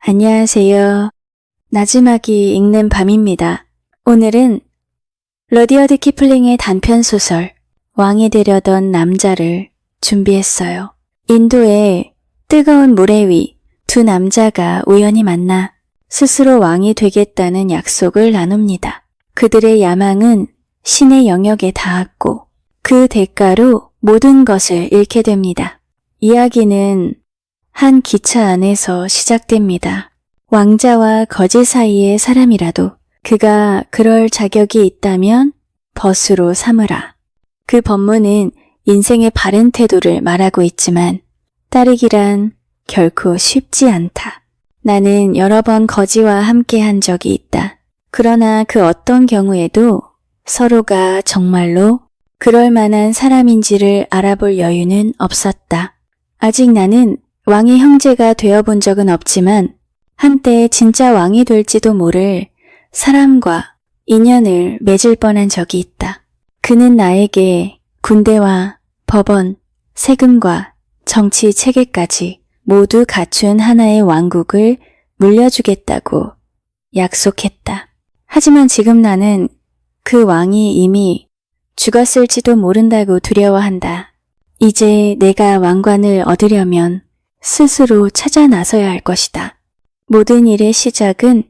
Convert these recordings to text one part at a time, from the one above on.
안녕하세요. 나지막이 읽는 밤입니다. 오늘은 러디어드 키플링의 단편소설 왕이 되려던 남자를 준비했어요. 인도의 뜨거운 모래 위 두 남자가 우연히 만나 스스로 왕이 되겠다는 약속을 나눕니다. 그들의 야망은 신의 영역에 닿았고 그 대가로 모든 것을 잃게 됩니다. 이야기는 한 기차 안에서 시작됩니다. 왕자와 거지 사이의 사람이라도 그가 그럴 자격이 있다면 벗으로 삼으라. 그 법문은 인생의 바른 태도를 말하고 있지만 따르기란 결코 쉽지 않다. 나는 여러 번 거지와 함께 한 적이 있다. 그러나 그 어떤 경우에도 서로가 정말로 그럴 만한 사람인지를 알아볼 여유는 없었다. 아직 나는 왕의 형제가 되어본 적은 없지만 한때 진짜 왕이 될지도 모를 사람과 인연을 맺을 뻔한 적이 있다. 그는 나에게 군대와 법원, 세금과 정치 체계까지 모두 갖춘 하나의 왕국을 물려주겠다고 약속했다. 하지만 지금 나는 그 왕이 이미 죽었을지도 모른다고 두려워한다. 이제 내가 왕관을 얻으려면 스스로 찾아 나서야 할 것이다. 모든 일의 시작은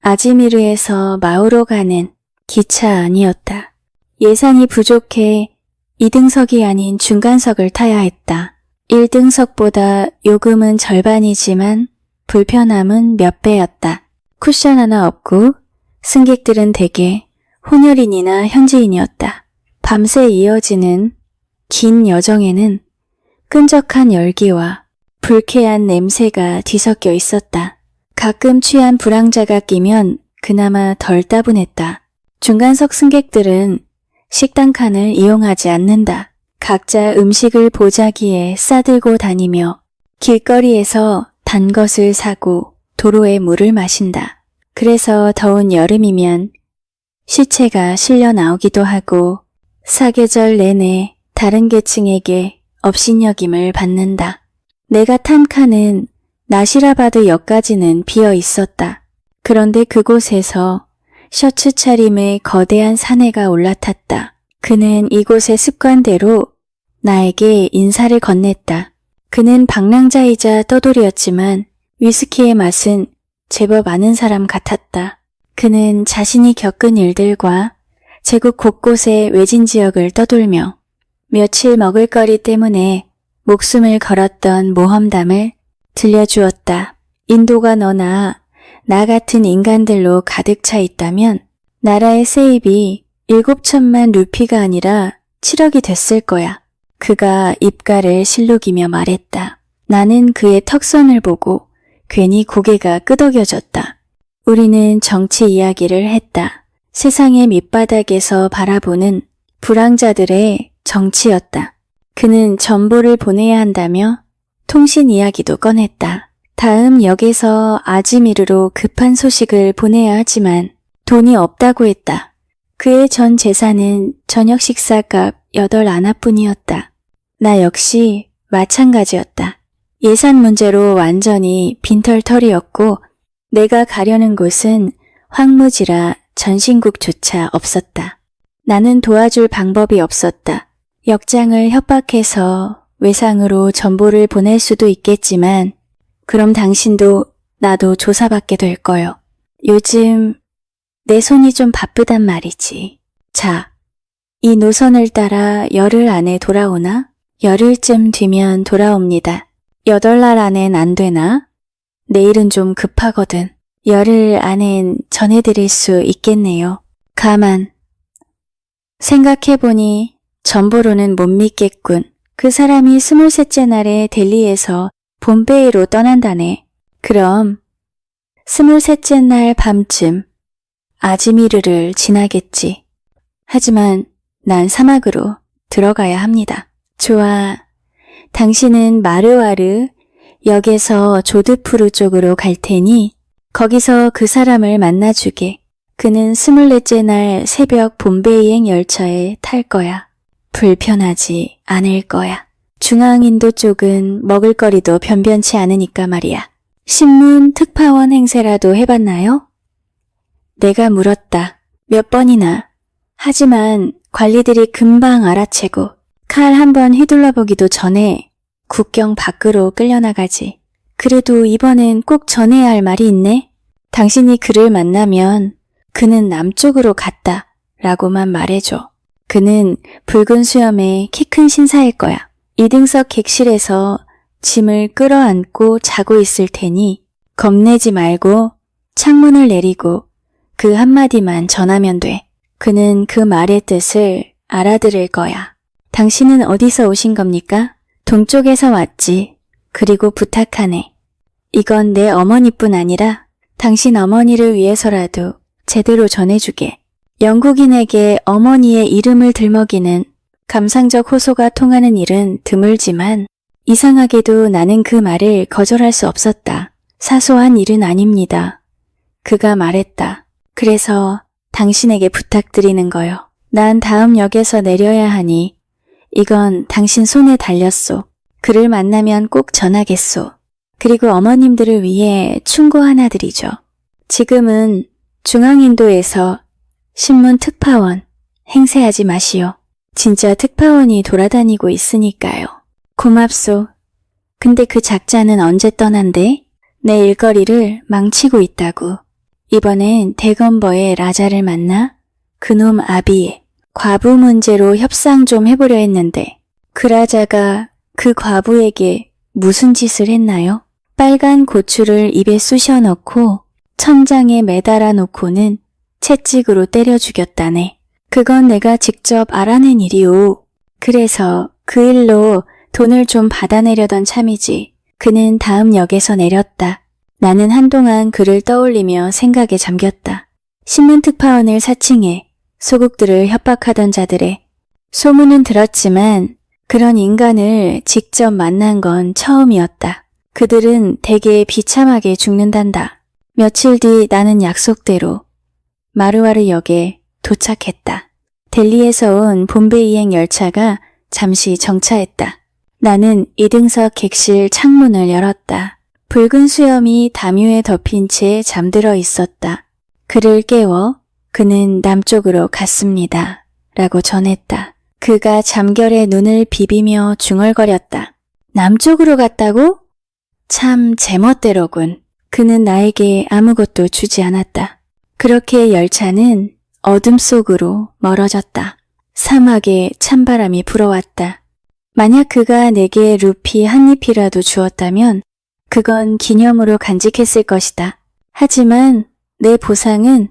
아지미르에서 마우로 가는 기차 안이었다. 예산이 부족해 2등석이 아닌 중간석을 타야 했다. 1등석보다 요금은 절반이지만 불편함은 몇 배였다. 쿠션 하나 없고 승객들은 대개 혼혈인이나 현지인이었다. 밤새 이어지는 긴 여정에는 끈적한 열기와 불쾌한 냄새가 뒤섞여 있었다. 가끔 취한 불황자가 끼면 그나마 덜 따분했다. 중간석 승객들은 식당 칸을 이용하지 않는다. 각자 음식을 보자기에 싸들고 다니며 길거리에서 단 것을 사고 도로에 물을 마신다. 그래서 더운 여름이면 시체가 실려 나오기도 하고 사계절 내내 다른 계층에게 업신여김을 받는다. 내가 탄 칸은 나시라바드 역까지는 비어 있었다. 그런데 그곳에서 셔츠 차림의 거대한 사내가 올라탔다. 그는 이곳의 습관대로 나에게 인사를 건넸다. 그는 방랑자이자 떠돌이였지만 위스키의 맛은 제법 아는 사람 같았다. 그는 자신이 겪은 일들과 제국 곳곳의 외진 지역을 떠돌며 며칠 먹을거리 때문에 목숨을 걸었던 모험담을 들려주었다. 인도가 너나 나 같은 인간들로 가득 차 있다면 나라의 세입이 7천만 루피가 아니라 7억이 됐을 거야. 그가 입가를 실룩이며 말했다. 나는 그의 턱선을 보고 괜히 고개가 끄덕여졌다. 우리는 정치 이야기를 했다. 세상의 밑바닥에서 바라보는 불황자들의 정치였다. 그는 전보를 보내야 한다며 통신 이야기도 꺼냈다. 다음 역에서 아지미르로 급한 소식을 보내야 하지만 돈이 없다고 했다. 그의 전 재산은 저녁 식사값 8아나뿐이었다. 나 역시 마찬가지였다. 예산 문제로 완전히 빈털터리였고 내가 가려는 곳은 황무지라 전신국조차 없었다. 나는 도와줄 방법이 없었다. 역장을 협박해서 외상으로 전보를 보낼 수도 있겠지만 그럼 당신도 나도 조사받게 될 거요. 요즘 내 손이 좀 바쁘단 말이지. 자, 이 노선을 따라 열흘 안에 돌아오나? 열흘쯤 뒤면 돌아옵니다. 8날 안엔 안 되나? 내일은 좀 급하거든. 열흘 안엔 전해드릴 수 있겠네요. 가만. 생각해보니 전보로는 못 믿겠군. 그 사람이 23째 날에 델리에서 봄베이로 떠난다네. 그럼 23째 날 밤쯤 아지미르를 지나겠지. 하지만 난 사막으로 들어가야 합니다. 좋아. 당신은 마르와르 역에서 조드푸르 쪽으로 갈 테니 거기서 그 사람을 만나주게. 그는 24째 날 새벽 봄베이행 열차에 탈 거야. 불편하지 않을 거야. 중앙인도 쪽은 먹을거리도 변변치 않으니까 말이야. 신문 특파원 행세라도 해봤나요? 내가 물었다. 몇 번이나. 하지만 관리들이 금방 알아채고 칼 한 번 휘둘러보기도 전에 국경 밖으로 끌려나가지. 그래도 이번엔 꼭 전해야 할 말이 있네. 당신이 그를 만나면 그는 남쪽으로 갔다 라고만 말해줘. 그는 붉은 수염의 키 큰 신사일 거야. 2등석 객실에서 짐을 끌어안고 자고 있을 테니 겁내지 말고 창문을 내리고 그 한마디만 전하면 돼. 그는 그 말의 뜻을 알아들을 거야. 당신은 어디서 오신 겁니까? 동쪽에서 왔지. 그리고 부탁하네. 이건 내 어머니뿐 아니라 당신 어머니를 위해서라도 제대로 전해주게. 영국인에게 어머니의 이름을 들먹이는 감상적 호소가 통하는 일은 드물지만 이상하게도 나는 그 말을 거절할 수 없었다. 사소한 일은 아닙니다. 그가 말했다. 그래서 당신에게 부탁드리는 거요. 난 다음 역에서 내려야 하니 이건 당신 손에 달렸소. 그를 만나면 꼭 전하겠소. 그리고 어머님들을 위해 충고 하나 드리죠. 지금은 중앙인도에서 신문 특파원 행세하지 마시오. 진짜 특파원이 돌아다니고 있으니까요. 고맙소. 근데 그 작자는 언제 떠난대? 내 일거리를 망치고 있다고. 이번엔 대검버의 라자를 만나 그놈 아비의 과부 문제로 협상 좀 해보려 했는데 그 라자가 그 과부에게 무슨 짓을 했나요? 빨간 고추를 입에 쑤셔 넣고 천장에 매달아 놓고는 채찍으로 때려 죽였다네. 그건 내가 직접 알아낸 일이오. 그래서 그 일로 돈을 좀 받아내려던 참이지. 그는 다음 역에서 내렸다. 나는 한동안 그를 떠올리며 생각에 잠겼다. 신문특파원을 사칭해 소국들을 협박하던 자들의 소문은 들었지만 그런 인간을 직접 만난 건 처음이었다. 그들은 되게 비참하게 죽는단다. 며칠 뒤 나는 약속대로 마루와르 역에 도착했다. 델리에서 온 봄베이행 열차가 잠시 정차했다. 나는 2등석 객실 창문을 열었다. 붉은 수염이 담요에 덮인 채 잠들어 있었다. 그를 깨워 그는 남쪽으로 갔습니다. 라고 전했다. 그가 잠결에 눈을 비비며 중얼거렸다. 남쪽으로 갔다고? 참 제멋대로군. 그는 나에게 아무것도 주지 않았다. 그렇게 열차는 어둠 속으로 멀어졌다. 사막에 찬바람이 불어왔다. 만약 그가 내게 루피 한 잎이라도 주었다면 그건 기념으로 간직했을 것이다. 하지만 내 보상은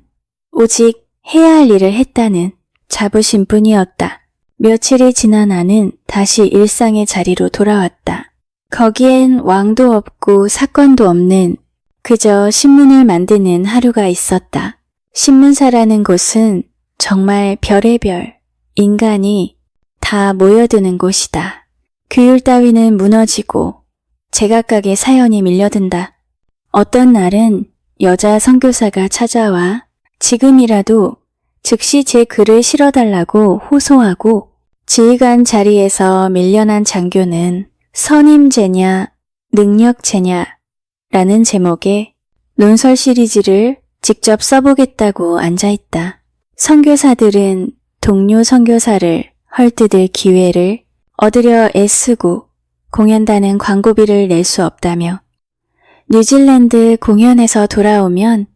오직 해야 할 일을 했다는 자부심뿐이었다. 며칠이 지나 나는 다시 일상의 자리로 돌아왔다. 거기엔 왕도 없고 사건도 없는 그저 신문을 만드는 하루가 있었다. 신문사라는 곳은 정말 별의별 인간이 다 모여드는 곳이다. 규율 따위는 무너지고 제각각의 사연이 밀려든다. 어떤 날은 여자 선교사가 찾아와 지금이라도 즉시 제 글을 실어달라고 호소하고 지휘관 자리에서 밀려난 장교는 선임제냐 능력제냐 라는 제목의 논설 시리즈를 직접 써보겠다고 앉아있다. 선교사들은 동료 선교사를 헐뜯을 기회를 얻으려 애쓰고 공연단은 광고비를 낼 수 없다며 뉴질랜드 공연에서 돌아오면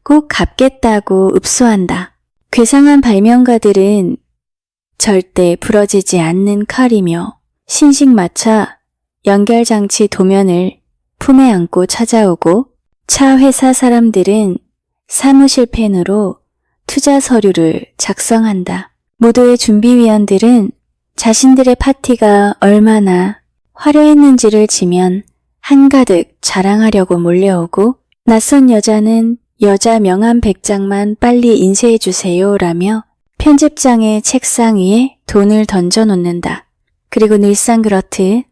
꼭 갚겠다고 읍소한다. 괴상한 발명가들은 절대 부러지지 않는 칼이며 신식마차 연결장치 도면을 품에 안고 찾아오고 차 회사 사람들은 사무실 펜으로 투자 서류를 작성한다. 모두의 준비위원들은 자신들의 파티가 얼마나 화려했는지를 지면 한가득 자랑하려고 몰려오고 낯선 여자는 여자 명함 100장만 빨리 인쇄해주세요 라며 편집장의 책상 위에 돈을 던져놓는다. 그리고 늘상 그렇듯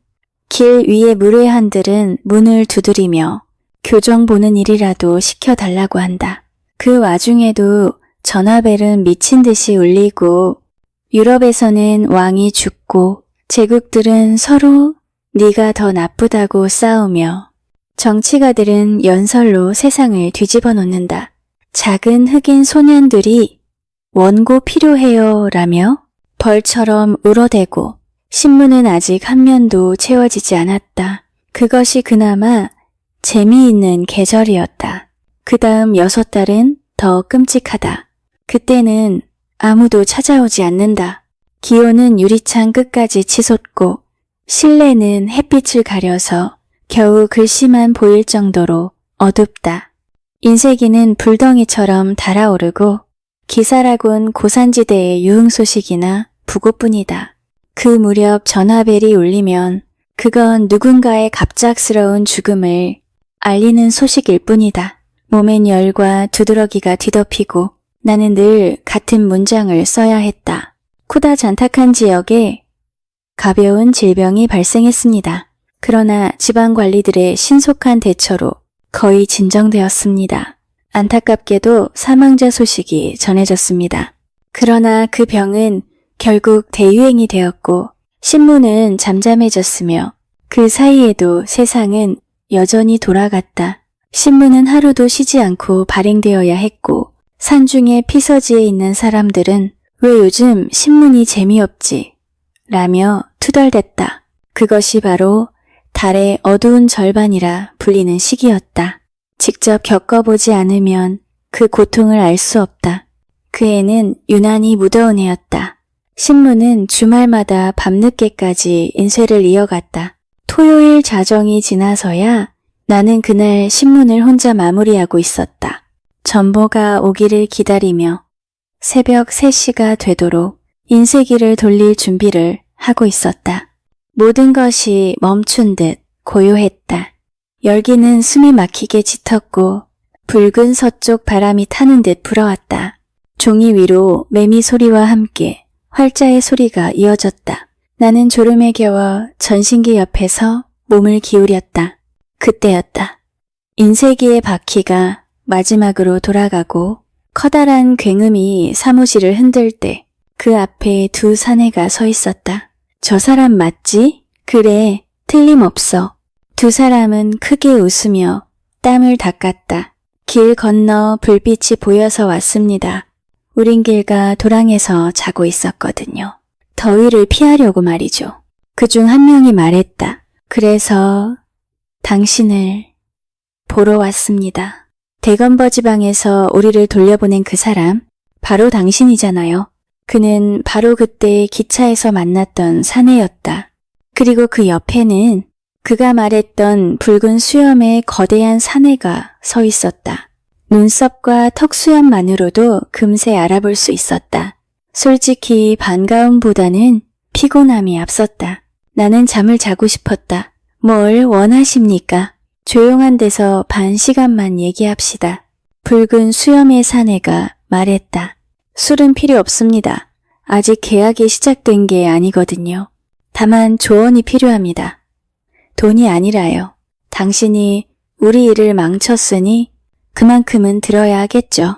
길 위의 무례한들은 문을 두드리며 교정 보는 일이라도 시켜달라고 한다. 그 와중에도 전화벨은 미친 듯이 울리고 유럽에서는 왕이 죽고 제국들은 서로 네가 더 나쁘다고 싸우며 정치가들은 연설로 세상을 뒤집어 놓는다. 작은 흑인 소년들이 원고 필요해요 라며 벌처럼 울어대고 신문은 아직 한 면도 채워지지 않았다. 그것이 그나마 재미있는 계절이었다. 그 다음 6달은 더 끔찍하다. 그때는 아무도 찾아오지 않는다. 기온은 유리창 끝까지 치솟고 실내는 햇빛을 가려서 겨우 글씨만 보일 정도로 어둡다. 인쇄기는 불덩이처럼 달아오르고 기사라곤 고산지대의 유흥 소식이나 부고뿐이다. 그 무렵 전화벨이 울리면 그건 누군가의 갑작스러운 죽음을 알리는 소식일 뿐이다. 몸엔 열과 두드러기가 뒤덮이고 나는 늘 같은 문장을 써야 했다. 쿠다 잔탁한 지역에 가벼운 질병이 발생했습니다. 그러나 지방관리들의 신속한 대처로 거의 진정되었습니다. 안타깝게도 사망자 소식이 전해졌습니다. 그러나 그 병은 결국 대유행이 되었고 신문은 잠잠해졌으며 그 사이에도 세상은 여전히 돌아갔다. 신문은 하루도 쉬지 않고 발행되어야 했고 산중의 피서지에 있는 사람들은 왜 요즘 신문이 재미없지? 라며 투덜댔다. 그것이 바로 달의 어두운 절반이라 불리는 시기였다. 직접 겪어보지 않으면 그 고통을 알 수 없다. 그 해는 유난히 무더운 해였다. 신문은 주말마다 밤늦게까지 인쇄를 이어갔다. 토요일 자정이 지나서야 나는 그날 신문을 혼자 마무리하고 있었다. 전보가 오기를 기다리며 새벽 3시가 되도록 인쇄기를 돌릴 준비를 하고 있었다. 모든 것이 멈춘 듯 고요했다. 열기는 숨이 막히게 짙었고 붉은 서쪽 바람이 타는 듯 불어왔다. 종이 위로 매미 소리와 함께 활자의 소리가 이어졌다. 나는 졸음에 겨워 전신기 옆에서 몸을 기울였다. 그때였다. 인쇄기의 바퀴가 마지막으로 돌아가고 커다란 굉음이 사무실을 흔들 때 그 앞에 두 사내가 서 있었다. 저 사람 맞지? 그래, 틀림없어. 두 사람은 크게 웃으며 땀을 닦았다. 길 건너 불빛이 보여서 왔습니다. 우린 길가 도랑에서 자고 있었거든요. 더위를 피하려고 말이죠. 그중 한 명이 말했다. 그래서 당신을 보러 왔습니다. 대건버 지방에서 우리를 돌려보낸 그 사람, 바로 당신이잖아요. 그는 바로 그때 기차에서 만났던 사내였다. 그리고 그 옆에는 그가 말했던 붉은 수염의 거대한 사내가 서 있었다. 눈썹과 턱수염만으로도 금세 알아볼 수 있었다. 솔직히 반가움보다는 피곤함이 앞섰다. 나는 잠을 자고 싶었다. 뭘 원하십니까? 조용한 데서 반 시간만 얘기합시다. 붉은 수염의 사내가 말했다. 술은 필요 없습니다. 아직 계약이 시작된 게 아니거든요. 다만 조언이 필요합니다. 돈이 아니라요. 당신이 우리 일을 망쳤으니 그만큼은 들어야 하겠죠.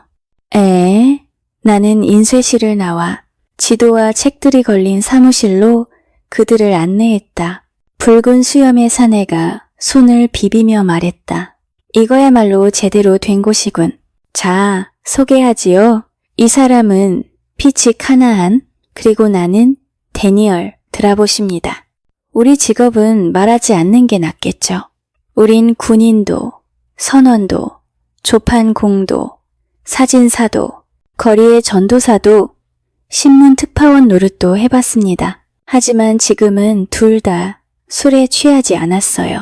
나는 인쇄실을 나와 지도와 책들이 걸린 사무실로 그들을 안내했다. 붉은 수염의 사내가 손을 비비며 말했다. 이거야말로 제대로 된 곳이군. 자, 소개하지요. 이 사람은 피치 카나한, 그리고 나는 데니얼 드라봇입니다. 우리 직업은 말하지 않는 게 낫겠죠. 우린 군인도, 선원도, 조판공도, 사진사도, 거리의 전도사도, 신문 특파원 노릇도 해봤습니다. 하지만 지금은 둘 다 술에 취하지 않았어요.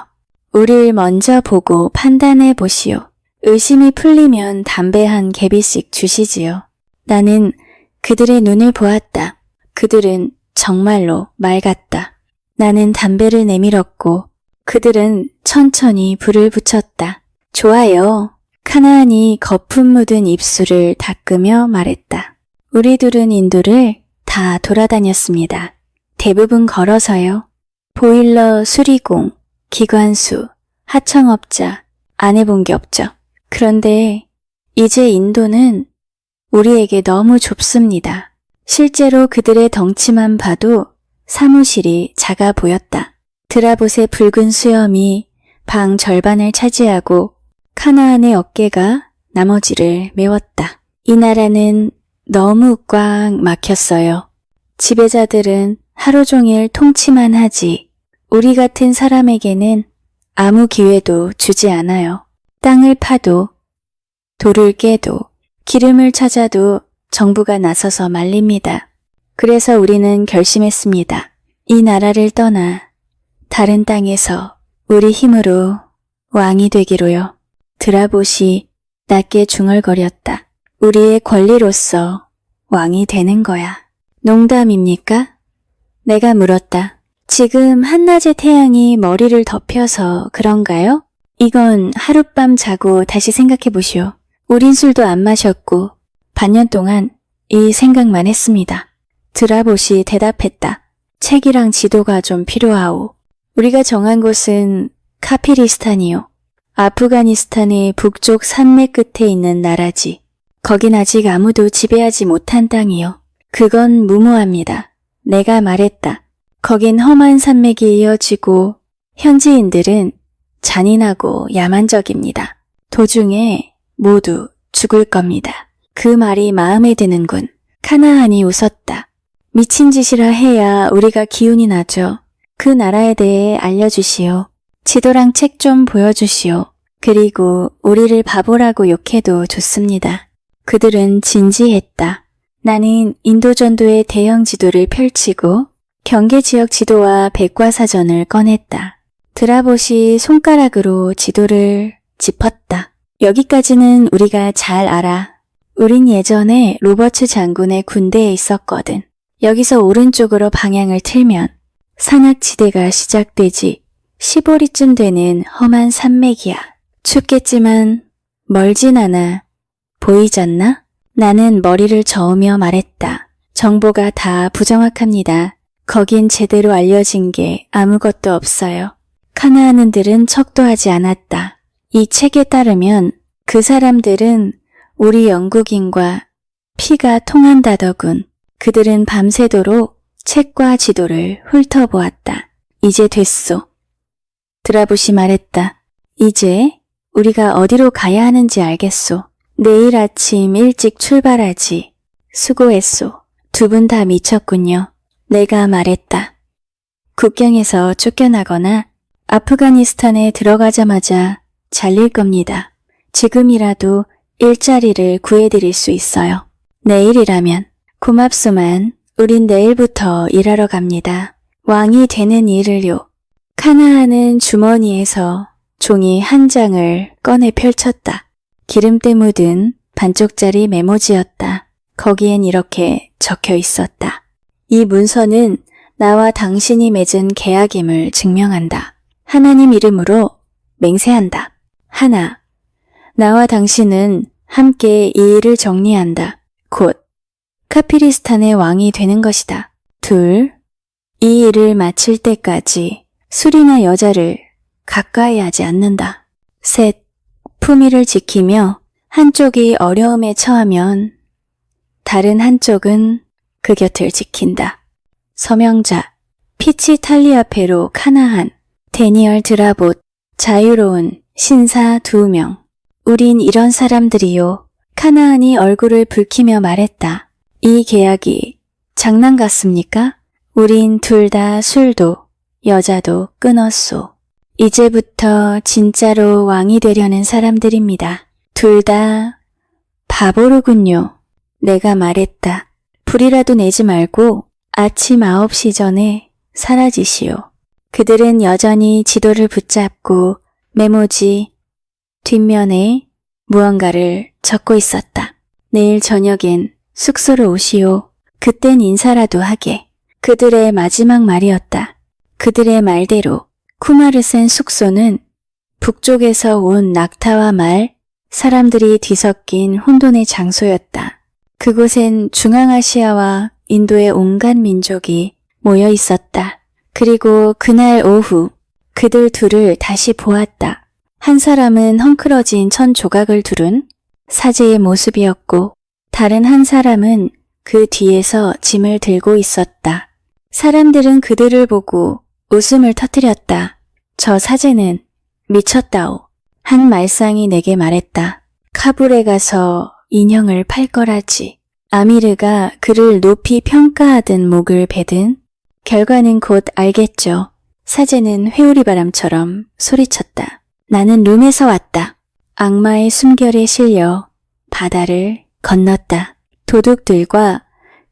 우릴 먼저 보고 판단해 보시오. 의심이 풀리면 담배 한 개비씩 주시지요. 나는 그들의 눈을 보았다. 그들은 정말로 맑았다. 나는 담배를 내밀었고 그들은 천천히 불을 붙였다. 좋아요. 카나안이 거품 묻은 입술을 닦으며 말했다. 우리 둘은 인도를 다 돌아다녔습니다. 대부분 걸어서요. 보일러 수리공, 기관수, 하청업자, 안 해본 게 없죠. 그런데 이제 인도는 우리에게 너무 좁습니다. 실제로 그들의 덩치만 봐도 사무실이 작아 보였다. 드라봇의 붉은 수염이 방 절반을 차지하고 카나안의 어깨가 나머지를 메웠다. 이 나라는 너무 꽉 막혔어요. 지배자들은 하루 종일 통치만 하지 우리 같은 사람에게는 아무 기회도 주지 않아요. 땅을 파도, 돌을 깨도, 기름을 찾아도 정부가 나서서 말립니다. 그래서 우리는 결심했습니다. 이 나라를 떠나 다른 땅에서 우리 힘으로 왕이 되기로요. 드라봇이 낮게 중얼거렸다. 우리의 권리로서 왕이 되는 거야. 농담입니까? 내가 물었다. 지금 한낮의 태양이 머리를 덮여서 그런가요? 이건 하룻밤 자고 다시 생각해 보시오. 우린 술도 안 마셨고 반년 동안 이 생각만 했습니다. 드라봇이 대답했다. 책이랑 지도가 좀 필요하오. 우리가 정한 곳은 카피리스탄이요. 아프가니스탄의 북쪽 산맥 끝에 있는 나라지. 거긴 아직 아무도 지배하지 못한 땅이요. 그건 무모합니다. 내가 말했다. 거긴 험한 산맥이 이어지고 현지인들은 잔인하고 야만적입니다. 도중에 모두 죽을 겁니다. 그 말이 마음에 드는군. 카나안이 웃었다. 미친 짓이라 해야 우리가 기운이 나죠. 그 나라에 대해 알려주시오. 지도랑 책 좀 보여주시오. 그리고 우리를 바보라고 욕해도 좋습니다. 그들은 진지했다. 나는 인도전도의 대형 지도를 펼치고 경계지역 지도와 백과사전을 꺼냈다. 드라봇이 손가락으로 지도를 짚었다. 여기까지는 우리가 잘 알아. 우린 예전에 로버츠 장군의 군대에 있었거든. 여기서 오른쪽으로 방향을 틀면 산악지대가 시작되지. 시보리쯤 되는 험한 산맥이야. 춥겠지만 멀진 않아. 보이잖나? 나는 머리를 저으며 말했다. 정보가 다 부정확합니다. 거긴 제대로 알려진 게 아무것도 없어요. 카나안인들은 척도하지 않았다. 이 책에 따르면 그 사람들은 우리 영국인과 피가 통한다더군. 그들은 밤새도록 책과 지도를 훑어보았다. 이제 됐소. 드라봇이 말했다. 이제 우리가 어디로 가야 하는지 알겠소. 내일 아침 일찍 출발하지. 수고했소. 두 분 다 미쳤군요. 내가 말했다. 국경에서 쫓겨나거나 아프가니스탄에 들어가자마자 잘릴 겁니다. 지금이라도 일자리를 구해드릴 수 있어요. 내일이라면. 고맙소만 우린 내일부터 일하러 갑니다. 왕이 되는 일을요. 카나안은 주머니에서 종이 한 장을 꺼내 펼쳤다. 기름때 묻은 반쪽짜리 메모지였다. 거기엔 이렇게 적혀 있었다. 이 문서는 나와 당신이 맺은 계약임을 증명한다. 하나님 이름으로 맹세한다. 하나, 나와 당신은 함께 이 일을 정리한다. 곧 카피리스탄의 왕이 되는 것이다. 둘, 이 일을 마칠 때까지 술이나 여자를 가까이 하지 않는다. 셋, 품위를 지키며 한쪽이 어려움에 처하면 다른 한쪽은 그 곁을 지킨다. 서명자, 피치 탈리아페로 카나안, 데니얼 드라봇, 자유로운 신사 2명. 우린 이런 사람들이요. 카나안이 얼굴을 붉히며 말했다. 이 계약이 장난 같습니까? 우린 둘 다 술도 여자도 끊었소. 이제부터 진짜로 왕이 되려는 사람들입니다. 둘 다 바보로군요. 내가 말했다. 불이라도 내지 말고 아침 9시 전에 사라지시오. 그들은 여전히 지도를 붙잡고 메모지 뒷면에 무언가를 적고 있었다. 내일 저녁엔 숙소로 오시오. 그땐 인사라도 하게. 그들의 마지막 말이었다. 그들의 말대로 쿠마르센 숙소는 북쪽에서 온 낙타와 말, 사람들이 뒤섞인 혼돈의 장소였다. 그곳엔 중앙아시아와 인도의 온갖 민족이 모여 있었다. 그리고 그날 오후 그들 둘을 다시 보았다. 한 사람은 헝클어진 천 조각을 두른 사제의 모습이었고 다른 한 사람은 그 뒤에서 짐을 들고 있었다. 사람들은 그들을 보고 웃음을 터뜨렸다. 저 사제는 미쳤다오. 한 말상이 내게 말했다. 카불에 가서 인형을 팔 거라지. 아미르가 그를 높이 평가하든 목을 베든 결과는 곧 알겠죠. 사제는 회오리바람처럼 소리쳤다. 나는 룸에서 왔다. 악마의 숨결에 실려 바다를 건넜다. 도둑들과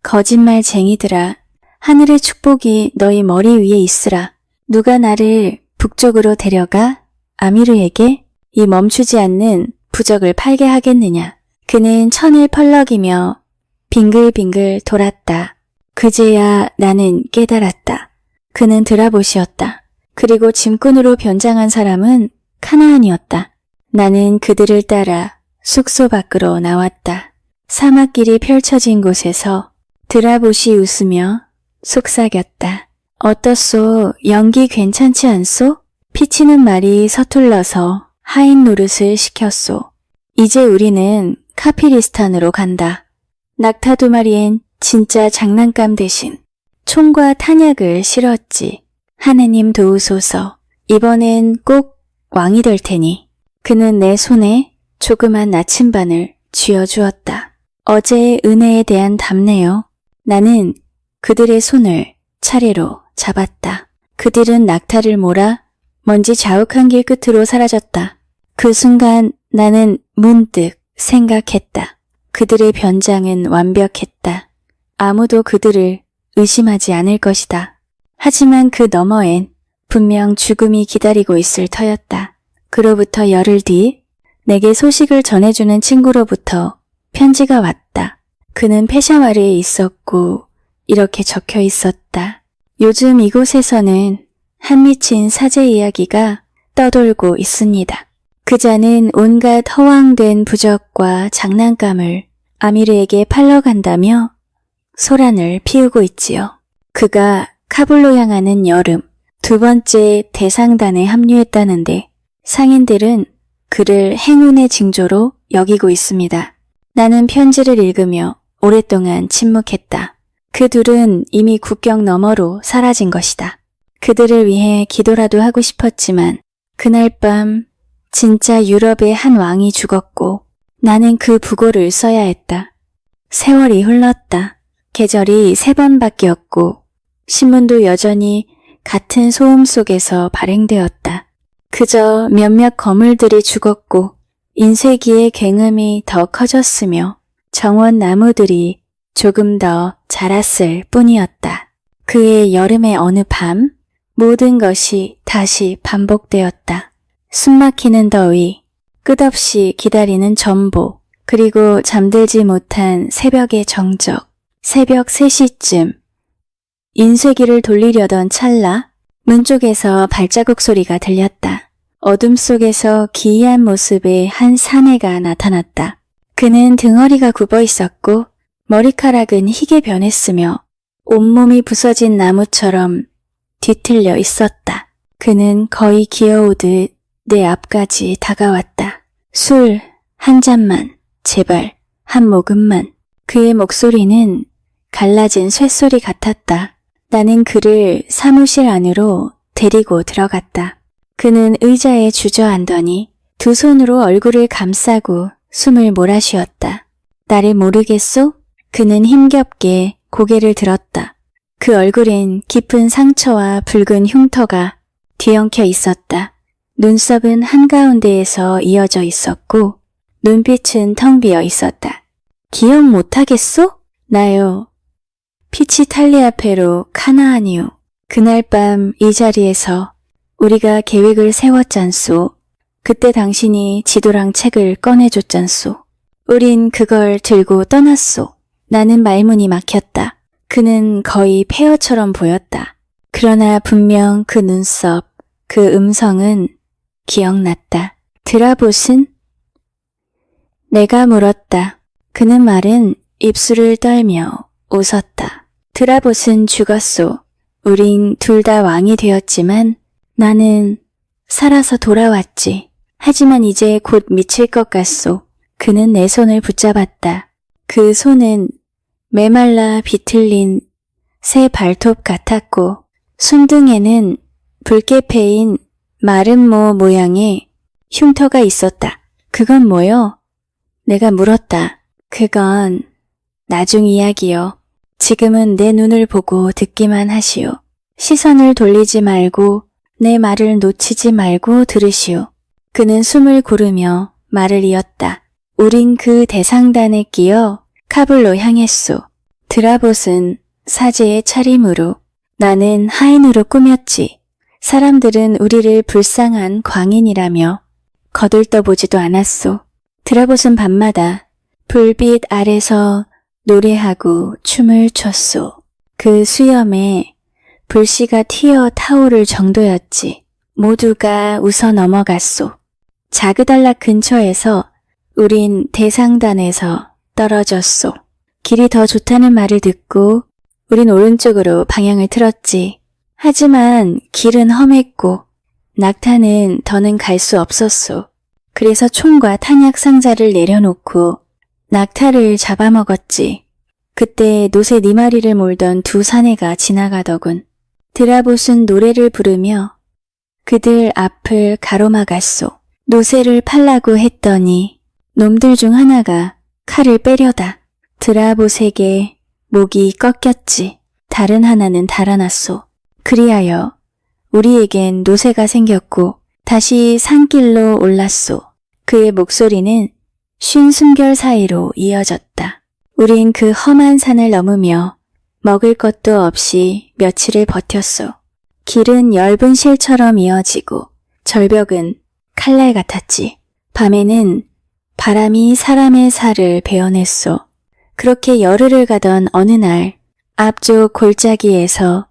거짓말쟁이들아, 하늘의 축복이 너희 머리 위에 있으라. 누가 나를 북쪽으로 데려가 아미르에게 이 멈추지 않는 부적을 팔게 하겠느냐. 그는 천을 펄럭이며 빙글빙글 돌았다. 그제야 나는 깨달았다. 그는 드라봇이었다. 그리고 짐꾼으로 변장한 사람은 카나안이었다. 나는 그들을 따라 숙소 밖으로 나왔다. 사막길이 펼쳐진 곳에서 드라봇이 웃으며 속삭였다. 어떻소? 연기 괜찮지 않소? 피치는 말이 서툴러서 하인 노릇을 시켰소. 이제 우리는 카피리스탄으로 간다. 낙타 2마리엔 진짜 장난감 대신 총과 탄약을 실었지. 하느님 도우소서. 이번엔 꼭 왕이 될 테니. 그는 내 손에 조그만 나침반을 쥐어주었다. 어제의 은혜에 대한 답례요. 나는 그들의 손을 차례로 잡았다. 그들은 낙타를 몰아 먼지 자욱한 길 끝으로 사라졌다. 그 순간 나는 문득 생각했다. 그들의 변장은 완벽했다. 아무도 그들을 의심하지 않을 것이다. 하지만 그 너머엔 분명 죽음이 기다리고 있을 터였다. 그로부터 열흘 뒤 내게 소식을 전해주는 친구로부터 편지가 왔다. 그는 페샤와르에 있었고 이렇게 적혀 있었다. 요즘 이곳에서는 한 미친 사제 이야기가 떠돌고 있습니다. 그자는 온갖 허황된 부적과 장난감을 아미르에게 팔러 간다며 소란을 피우고 있지요. 그가 카불로 향하는 여름 2번째 대상단에 합류했다는데 상인들은 그를 행운의 징조로 여기고 있습니다. 나는 편지를 읽으며 오랫동안 침묵했다. 그 둘은 이미 국경 너머로 사라진 것이다. 그들을 위해 기도라도 하고 싶었지만 그날 밤 진짜 유럽의 한 왕이 죽었고 나는 그 부고를 써야 했다. 세월이 흘렀다. 계절이 3번 바뀌었고 신문도 여전히 같은 소음 속에서 발행되었다. 그저 몇몇 거물들이 죽었고 인쇄기의 굉음이 더 커졌으며 정원 나무들이 조금 더 자랐을 뿐이었다. 그의 여름의 어느 밤 모든 것이 다시 반복되었다. 숨막히는 더위, 끝없이 기다리는 전보, 그리고 잠들지 못한 새벽의 정적. 새벽 3시쯤 인쇄기를 돌리려던 찰나 문 쪽에서 발자국 소리가 들렸다. 어둠 속에서 기이한 모습의 한 사내가 나타났다. 그는 등허리가 굽어 있었고 머리카락은 희게 변했으며 온몸이 부서진 나무처럼 뒤틀려 있었다. 그는 거의 기어오듯 내 앞까지 다가왔다. 술 한 잔만, 제발 한 모금만. 그의 목소리는 갈라진 쇳소리 같았다. 나는 그를 사무실 안으로 데리고 들어갔다. 그는 의자에 주저앉더니 2 손으로 얼굴을 감싸고 숨을 몰아쉬었다. 나를 모르겠소? 그는 힘겹게 고개를 들었다. 그 얼굴엔 깊은 상처와 붉은 흉터가 뒤엉켜 있었다. 눈썹은 한가운데에서 이어져 있었고 눈빛은 텅 비어 있었다. 기억 못하겠소? 나요. 피치탈리아페로 카나안이요. 그날 밤 이 자리에서 우리가 계획을 세웠잖소. 그때 당신이 지도랑 책을 꺼내줬잖소. 우린 그걸 들고 떠났소. 나는 말문이 막혔다. 그는 거의 폐허처럼 보였다. 그러나 분명 그 눈썹, 그 음성은 기억났다. 드라봇은? 내가 물었다. 그는 말은 입술을 떨며 웃었다. 드라봇은 죽었소. 우린 둘 다 왕이 되었지만 나는 살아서 돌아왔지. 하지만 이제 곧 미칠 것 같소. 그는 내 손을 붙잡았다. 그 손은 메말라 비틀린 새 발톱 같았고 손등에는 붉게 패인 마른 모 모양의 흉터가 있었다. 그건 뭐요? 내가 물었다. 그건 나중 이야기요. 지금은 내 눈을 보고 듣기만 하시오. 시선을 돌리지 말고 내 말을 놓치지 말고 들으시오. 그는 숨을 고르며 말을 이었다. 우린 그 대상단에 끼어 카불로 향했소. 드라봇은 사제의 차림으로, 나는 하인으로 꾸몄지. 사람들은 우리를 불쌍한 광인이라며 거들떠보지도 않았소. 드라봇은 밤마다 불빛 아래서 노래하고 춤을 췄소. 그 수염에 불씨가 튀어 타오를 정도였지. 모두가 웃어 넘어갔소. 자그달락 근처에서 우린 대상단에서 떨어졌소. 길이 더 좋다는 말을 듣고 우린 오른쪽으로 방향을 틀었지. 하지만 길은 험했고 낙타는 더는 갈 수 없었소. 그래서 총과 탄약 상자를 내려놓고 낙타를 잡아먹었지. 그때 노새 4마리를 몰던 2 사내가 지나가더군. 드라봇은 노래를 부르며 그들 앞을 가로막았소. 노새를 팔라고 했더니 놈들 중 하나가 칼을 빼려다 드라봇에게 목이 꺾였지. 다른 하나는 달아났소. 그리하여 우리에겐 노새가 생겼고 다시 산길로 올랐소. 그의 목소리는 쉰 숨결 사이로 이어졌다. 우린 그 험한 산을 넘으며 먹을 것도 없이 며칠을 버텼소. 길은 엷은 실처럼 이어지고 절벽은 칼날 같았지. 밤에는 바람이 사람의 살을 베어냈소. 그렇게 열흘을 가던 어느 날 앞쪽 골짜기에서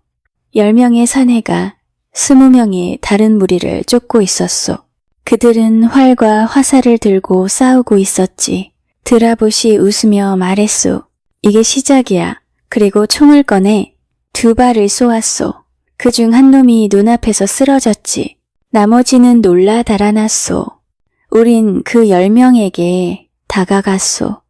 10명의 사내가 20명의 다른 무리를 쫓고 있었소. 그들은 활과 화살을 들고 싸우고 있었지. 드라봇이 웃으며 말했소. 이게 시작이야. 그리고 총을 꺼내 2발을 쏘았소. 그중 한 놈이 눈앞에서 쓰러졌지. 나머지는 놀라 달아났소. 우린 그 10명에게 다가갔소.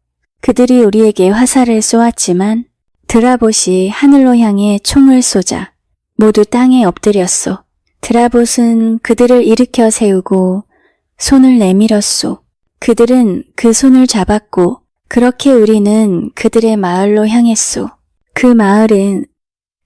그들이 우리에게 화살을 쏘았지만 드라봇이 하늘로 향해 총을 쏘자 모두 땅에 엎드렸소. 드라봇은 그들을 일으켜 세우고 손을 내밀었소. 그들은 그 손을 잡았고 그렇게 우리는 그들의 마을로 향했소. 그 마을은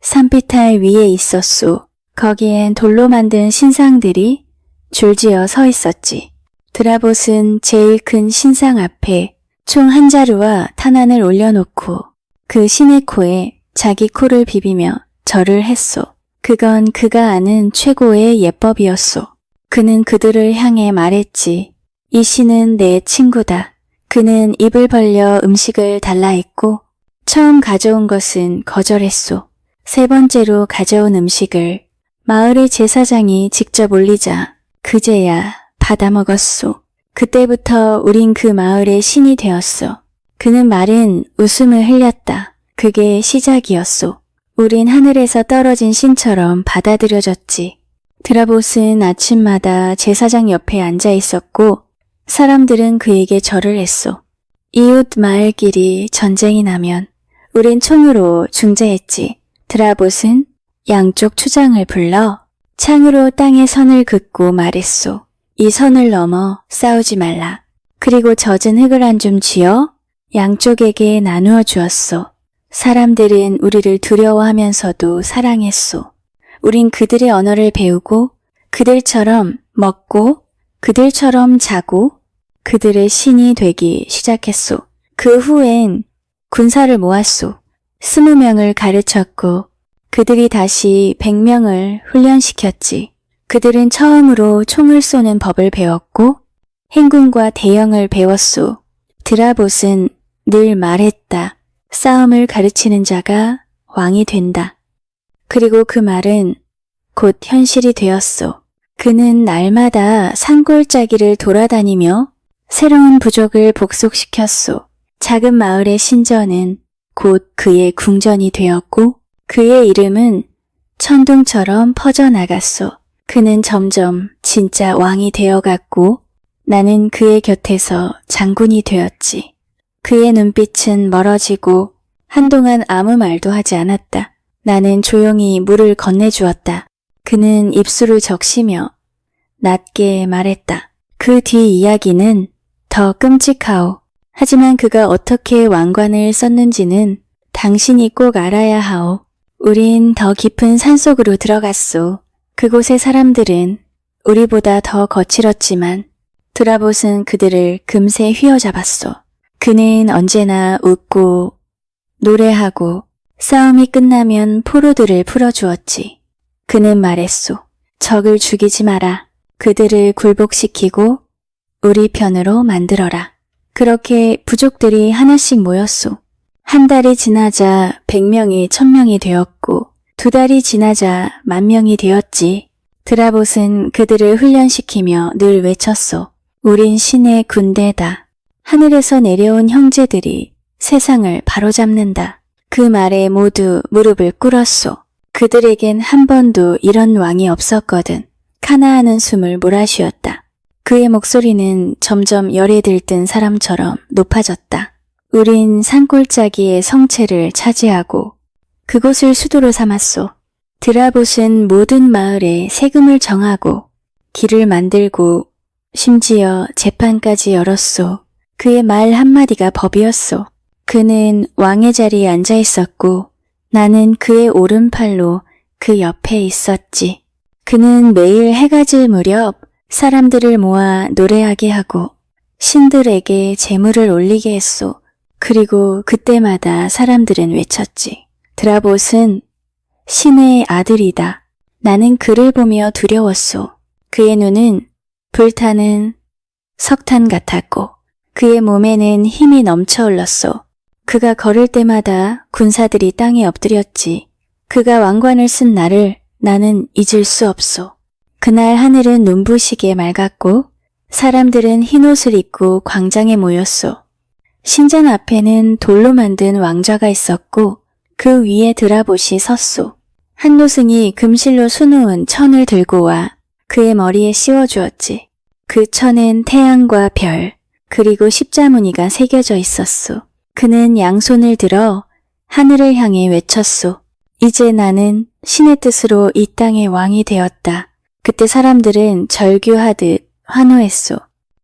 산비탈 위에 있었소. 거기엔 돌로 만든 신상들이 줄지어 서 있었지. 드라봇은 제일 큰 신상 앞에 총 한 자루와 탄환을 올려놓고 그 신의 코에 자기 코를 비비며 절을 했소. 그건 그가 아는 최고의 예법이었소. 그는 그들을 향해 말했지. 이 신은 내 친구다. 그는 입을 벌려 음식을 달라 했고 처음 가져온 것은 거절했소. 3번째로 가져온 음식을 마을의 제사장이 직접 올리자 그제야 받아먹었소. 그때부터 우린 그 마을의 신이 되었소. 그는 말은 웃음을 흘렸다. 그게 시작이었소. 우린 하늘에서 떨어진 신처럼 받아들여졌지. 드라봇은 아침마다 제사장 옆에 앉아 있었고 사람들은 그에게 절을 했소. 이웃 마을끼리 전쟁이 나면 우린 총으로 중재했지. 드라봇은 양쪽 추장을 불러 창으로 땅에 선을 긋고 말했소. 이 선을 넘어 싸우지 말라. 그리고 젖은 흙을 한 줌 쥐어 양쪽에게 나누어 주었소. 사람들은 우리를 두려워하면서도 사랑했소. 우린 그들의 언어를 배우고 그들처럼 먹고 그들처럼 자고 그들의 신이 되기 시작했소. 그 후엔 군사를 모았소. 20명을 가르쳤고 그들이 다시 100명을 훈련시켰지. 그들은 처음으로 총을 쏘는 법을 배웠고 행군과 대형을 배웠소. 드라봇은 늘 말했다. 싸움을 가르치는 자가 왕이 된다. 그리고 그 말은 곧 현실이 되었소. 그는 날마다 산골짜기를 돌아다니며 새로운 부족을 복속시켰소. 작은 마을의 신전은 곧 그의 궁전이 되었고 그의 이름은 천둥처럼 퍼져나갔소. 그는 점점 진짜 왕이 되어갔고 나는 그의 곁에서 장군이 되었지. 그의 눈빛은 멀어지고 한동안 아무 말도 하지 않았다. 나는 조용히 물을 건네주었다. 그는 입술을 적시며 낮게 말했다. 그 뒤 이야기는 더 끔찍하오. 하지만 그가 어떻게 왕관을 썼는지는 당신이 꼭 알아야 하오. 우린 더 깊은 산속으로 들어갔소. 그곳의 사람들은 우리보다 더 거칠었지만 드라봇은 그들을 금세 휘어잡았소. 그는 언제나 웃고 노래하고 싸움이 끝나면 포로들을 풀어주었지. 그는 말했소. 적을 죽이지 마라. 그들을 굴복시키고 우리 편으로 만들어라. 그렇게 부족들이 하나씩 모였소. 한 달이 지나자 100명이 1000명이 되었고 2달이 지나자 10,000명이 되었지. 드라봇은 그들을 훈련시키며 늘 외쳤소. 우린 신의 군대다. 하늘에서 내려온 형제들이 세상을 바로잡는다. 그 말에 모두 무릎을 꿇었소. 그들에겐 한 번도 이런 왕이 없었거든. 카나안은 숨을 몰아쉬었다. 그의 목소리는 점점 열에 들뜬 사람처럼 높아졌다. 우린 산골짜기의 성체를 차지하고 그곳을 수도로 삼았소. 드라봇은 모든 마을에 세금을 정하고 길을 만들고 심지어 재판까지 열었소. 그의 말 한마디가 법이었소. 그는 왕의 자리에 앉아 있었고 나는 그의 오른팔로 그 옆에 있었지. 그는 매일 해가 질 무렵 사람들을 모아 노래하게 하고 신들에게 제물을 올리게 했소. 그리고 그때마다 사람들은 외쳤지. 드라봇은 신의 아들이다. 나는 그를 보며 두려웠소. 그의 눈은 불타는 석탄 같았고 그의 몸에는 힘이 넘쳐 흘렀소. 그가 걸을 때마다 군사들이 땅에 엎드렸지. 그가 왕관을 쓴 날을 나는 잊을 수 없소. 그날 하늘은 눈부시게 맑았고 사람들은 흰옷을 입고 광장에 모였소. 신전 앞에는 돌로 만든 왕좌가 있었고 그 위에 드라봇이 섰소. 한 노승이 금실로 수놓은 천을 들고 와 그의 머리에 씌워주었지. 그 천엔 태양과 별 그리고 십자무늬가 새겨져 있었소. 그는 양손을 들어 하늘을 향해 외쳤소. 이제 나는 신의 뜻으로 이 땅의 왕이 되었다. 그때 사람들은 절규하듯 환호했소.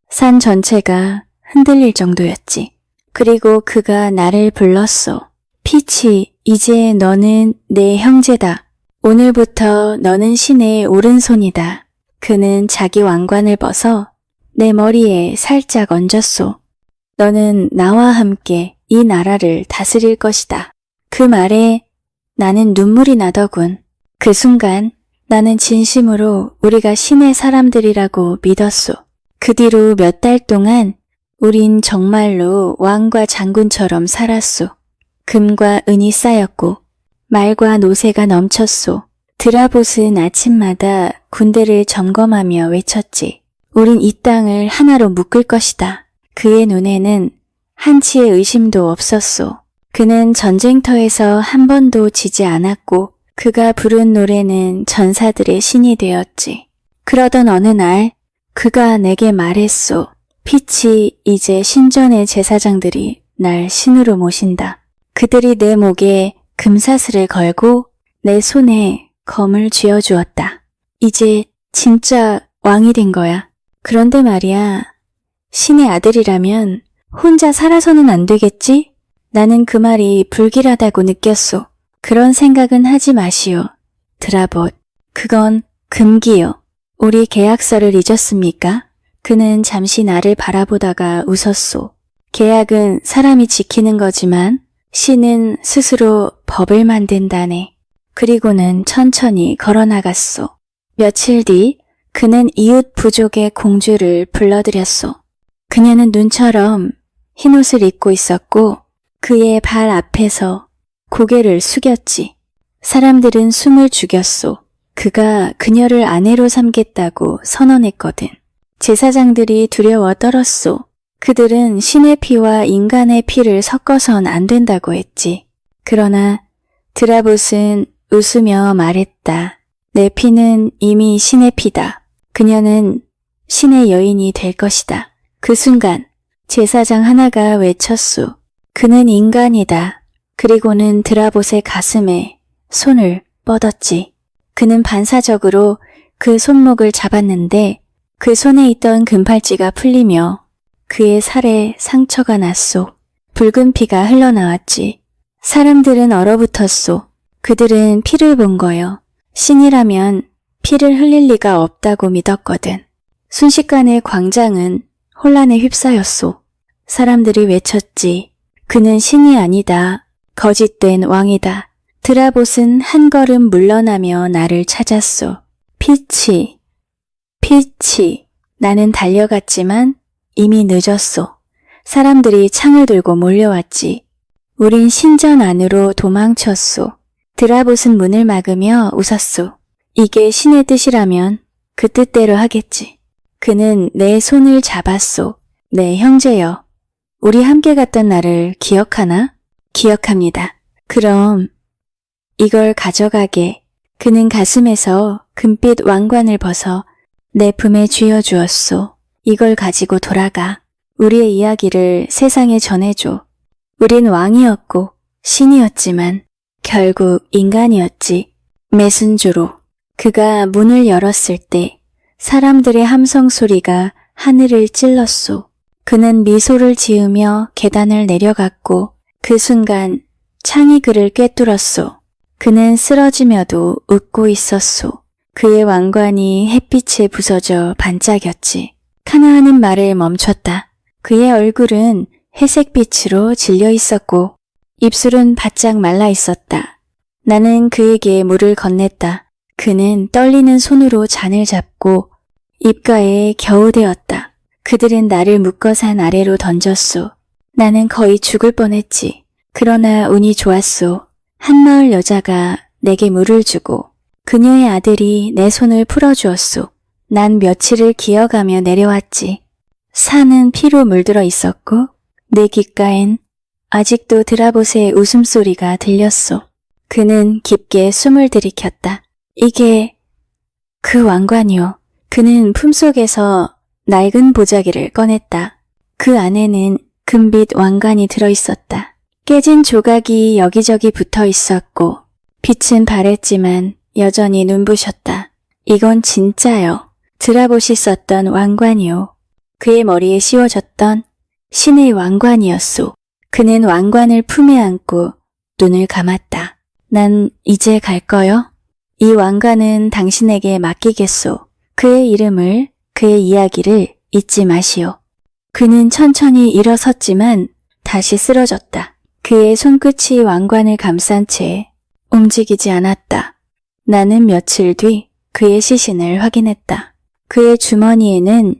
산 전체가 흔들릴 정도였지. 그리고 그가 나를 불렀소. 피치, 이제 너는 내 형제다. 오늘부터 너는 신의 오른손이다. 그는 자기 왕관을 벗어 내 머리에 살짝 얹었소. 너는 나와 함께 이 나라를 다스릴 것이다. 그 말에 나는 눈물이 나더군. 그 순간 나는 진심으로 우리가 신의 사람들이라고 믿었소. 그 뒤로 몇 달 동안 우린 정말로 왕과 장군처럼 살았소. 금과 은이 쌓였고 말과 노새가 넘쳤소. 드라봇은 아침마다 군대를 점검하며 외쳤지. 우린 이 땅을 하나로 묶을 것이다. 그의 눈에는 한치의 의심도 없었소. 그는 전쟁터에서 한 번도 지지 않았고 그가 부른 노래는 전사들의 신이 되었지. 그러던 어느 날 그가 내게 말했소. 피치, 이제 신전의 제사장들이 날 신으로 모신다. 그들이 내 목에 금사슬을 걸고 내 손에 검을 쥐어주었다. 이제 진짜 왕이 된 거야. 그런데 말이야, 신의 아들이라면 혼자 살아서는 안 되겠지? 나는 그 말이 불길하다고 느꼈소. 그런 생각은 하지 마시오. 드라봇, 그건 금기요. 우리 계약서를 잊었습니까? 그는 잠시 나를 바라보다가 웃었소. 계약은 사람이 지키는 거지만 신은 스스로 법을 만든다네. 그리고는 천천히 걸어나갔소. 며칠 뒤 그는 이웃 부족의 공주를 불러들였소. 그녀는 눈처럼 흰옷을 입고 있었고 그의 발 앞에서 고개를 숙였지. 사람들은 숨을 죽였소. 그가 그녀를 아내로 삼겠다고 선언했거든. 제사장들이 두려워 떨었소. 그들은 신의 피와 인간의 피를 섞어선 안 된다고 했지. 그러나 드라봇은 웃으며 말했다. 내 피는 이미 신의 피다. 그녀는 신의 여인이 될 것이다. 그 순간 제사장 하나가 외쳤소. 그는 인간이다. 그리고는 드라봇의 가슴에 손을 뻗었지. 그는 반사적으로 그 손목을 잡았는데 그 손에 있던 금팔찌가 풀리며 그의 살에 상처가 났소. 붉은 피가 흘러나왔지. 사람들은 얼어붙었소. 그들은 피를 본 거요. 신이라면 피를 흘릴 리가 없다고 믿었거든. 순식간에 광장은 혼란에 휩싸였소. 사람들이 외쳤지. 그는 신이 아니다. 거짓된 왕이다. 드라봇은 한 걸음 물러나며 나를 찾았소. 피치, 피치. 나는 달려갔지만 이미 늦었소. 사람들이 창을 들고 몰려왔지. 우린 신전 안으로 도망쳤소. 드라봇은 문을 막으며 웃었소. 이게 신의 뜻이라면 그 뜻대로 하겠지. 그는 내 손을 잡았소. 내 형제여. 우리 함께 갔던 날을 기억하나? 기억합니다. 그럼 이걸 가져가게. 그는 가슴에서 금빛 왕관을 벗어 내 품에 쥐어주었소. 이걸 가지고 돌아가. 우리의 이야기를 세상에 전해줘. 우린 왕이었고 신이었지만 결국 인간이었지. 매순주로. 그가 문을 열었을 때 사람들의 함성 소리가 하늘을 찔렀소. 그는 미소를 지으며 계단을 내려갔고 그 순간 창이 그를 꿰뚫었소. 그는 쓰러지며도 웃고 있었소. 그의 왕관이 햇빛에 부서져 반짝였지. 카나하는 말을 멈췄다. 그의 얼굴은 회색빛으로 질려 있었고 입술은 바짝 말라 있었다. 나는 그에게 물을 건넸다. 그는 떨리는 손으로 잔을 잡고 입가에 겨우 대었다. 그들은 나를 묶어산 아래로 던졌소. 나는 거의 죽을 뻔했지. 그러나 운이 좋았소. 한마을 여자가 내게 물을 주고 그녀의 아들이 내 손을 풀어주었소. 난 며칠을 기어가며 내려왔지. 산은 피로 물들어 있었고 내 귓가엔 아직도 드라봇의 웃음소리가 들렸소. 그는 깊게 숨을 들이켰다. 이게 그 왕관이요. 그는 품속에서 낡은 보자기를 꺼냈다. 그 안에는 금빛 왕관이 들어있었다. 깨진 조각이 여기저기 붙어 있었고 빛은 바랬지만 여전히 눈부셨다. 이건 진짜요. 드라봇이 썼던 왕관이요. 그의 머리에 씌워졌던 신의 왕관이었소. 그는 왕관을 품에 안고 눈을 감았다. 난 이제 갈 거요? 이 왕관은 당신에게 맡기겠소. 그의 이름을, 그의 이야기를 잊지 마시오. 그는 천천히 일어섰지만 다시 쓰러졌다. 그의 손끝이 왕관을 감싼 채 움직이지 않았다. 나는 며칠 뒤 그의 시신을 확인했다. 그의 주머니에는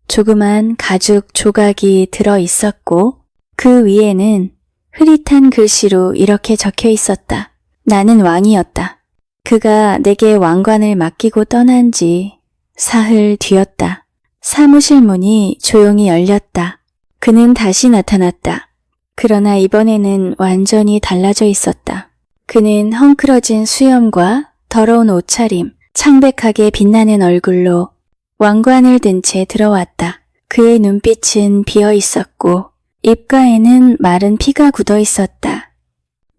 조그만 가죽 조각이 들어 있었고 그 위에는 흐릿한 글씨로 이렇게 적혀 있었다. 나는 왕이었다. 그가 내게 왕관을 맡기고 떠난 지 사흘 뒤였다. 사무실 문이 조용히 열렸다. 그는 다시 나타났다. 그러나 이번에는 완전히 달라져 있었다. 그는 헝클어진 수염과 더러운 옷차림, 창백하게 빛나는 얼굴로 왕관을 든 채 들어왔다. 그의 눈빛은 비어 있었고 입가에는 마른 피가 굳어 있었다.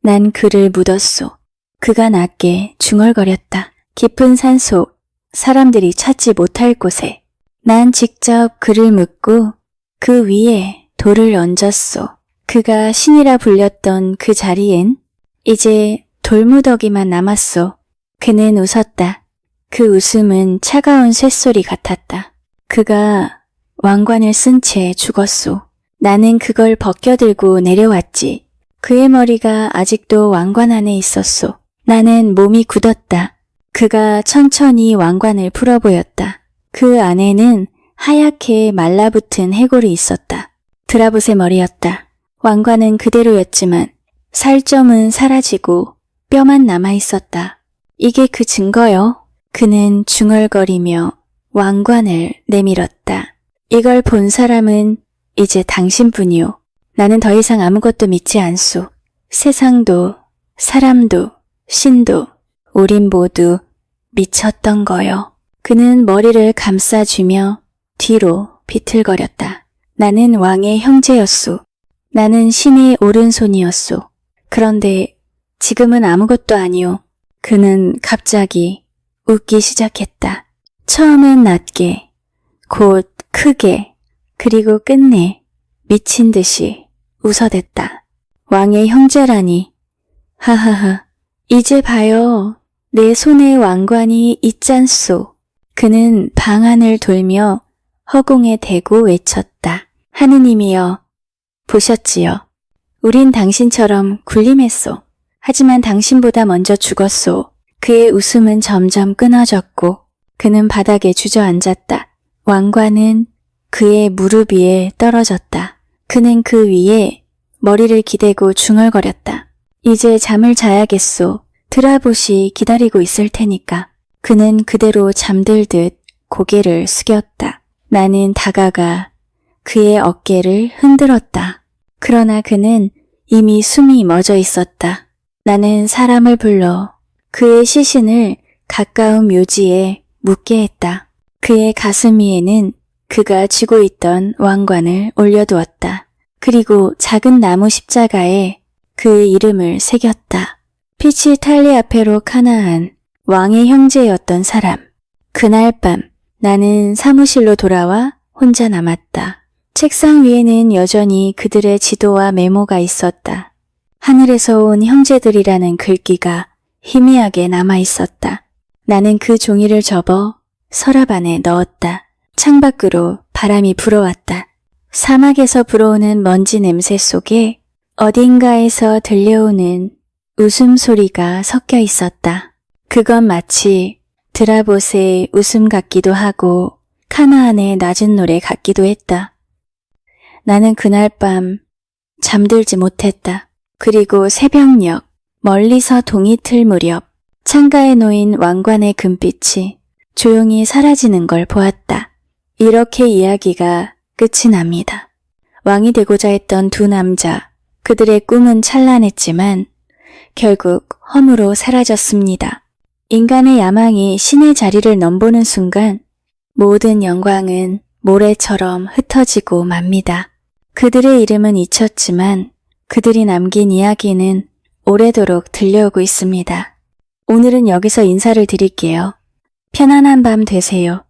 난 그를 묻었소. 그가 낮게 중얼거렸다. 깊은 산속, 사람들이 찾지 못할 곳에. 난 직접 그를 묻고 그 위에 돌을 얹었소. 그가 신이라 불렸던 그 자리엔 이제 돌무더기만 남았소. 그는 웃었다. 그 웃음은 차가운 쇳소리 같았다. 그가 왕관을 쓴 채 죽었소. 나는 그걸 벗겨들고 내려왔지. 그의 머리가 아직도 왕관 안에 있었소. 나는 몸이 굳었다. 그가 천천히 왕관을 풀어보였다. 그 안에는 하얗게 말라붙은 해골이 있었다. 드라봇의 머리였다. 왕관은 그대로였지만 살점은 사라지고 뼈만 남아있었다. 이게 그 증거요. 그는 중얼거리며 왕관을 내밀었다. 이걸 본 사람은 이제 당신뿐이요. 나는 더 이상 아무것도 믿지 않소. 세상도, 사람도, 신도, 우린 모두 미쳤던 거요. 그는 머리를 감싸주며 뒤로 비틀거렸다. 나는 왕의 형제였소. 나는 신의 오른손이었소. 그런데 지금은 아무것도 아니오. 그는 갑자기 웃기 시작했다. 처음엔 낮게, 곧 크게 그리고 끝내 미친 듯이 웃어댔다. 왕의 형제라니. 하하하. 이제 봐요. 내 손에 왕관이 있잖소. 그는 방 안을 돌며 허공에 대고 외쳤다. 하느님이여, 보셨지요. 우린 당신처럼 군림했소. 하지만 당신보다 먼저 죽었소. 그의 웃음은 점점 끊어졌고 그는 바닥에 주저앉았다. 왕관은 그의 무릎 위에 떨어졌다. 그는 그 위에 머리를 기대고 중얼거렸다. 이제 잠을 자야겠소. 드라봇이 기다리고 있을 테니까. 그는 그대로 잠들듯 고개를 숙였다. 나는 다가가 그의 어깨를 흔들었다. 그러나 그는 이미 숨이 멎어 있었다. 나는 사람을 불러 그의 시신을 가까운 묘지에 묻게 했다. 그의 가슴 위에는 그가 쥐고 있던 왕관을 올려두었다. 그리고 작은 나무 십자가에 그의 이름을 새겼다. 피치탈리아페로 카나안, 왕의 형제였던 사람. 그날 밤 나는 사무실로 돌아와 혼자 남았다. 책상 위에는 여전히 그들의 지도와 메모가 있었다. 하늘에서 온 형제들이라는 글귀가 희미하게 남아 있었다. 나는 그 종이를 접어 서랍 안에 넣었다. 창밖으로 바람이 불어왔다. 사막에서 불어오는 먼지 냄새 속에 어딘가에서 들려오는 웃음소리가 섞여 있었다. 그건 마치 드라봇의 웃음 같기도 하고 카나안의 낮은 노래 같기도 했다. 나는 그날 밤 잠들지 못했다. 그리고 새벽녘 멀리서 동이 틀 무렵 창가에 놓인 왕관의 금빛이 조용히 사라지는 걸 보았다. 이렇게 이야기가 끝이 납니다. 왕이 되고자 했던 두 남자, 그들의 꿈은 찬란했지만 결국 험으로 사라졌습니다. 인간의 야망이 신의 자리를 넘보는 순간 모든 영광은 모래처럼 흩어지고 맙니다. 그들의 이름은 잊혔지만 그들이 남긴 이야기는 오래도록 들려오고 있습니다. 오늘은 여기서 인사를 드릴게요. 편안한 밤 되세요.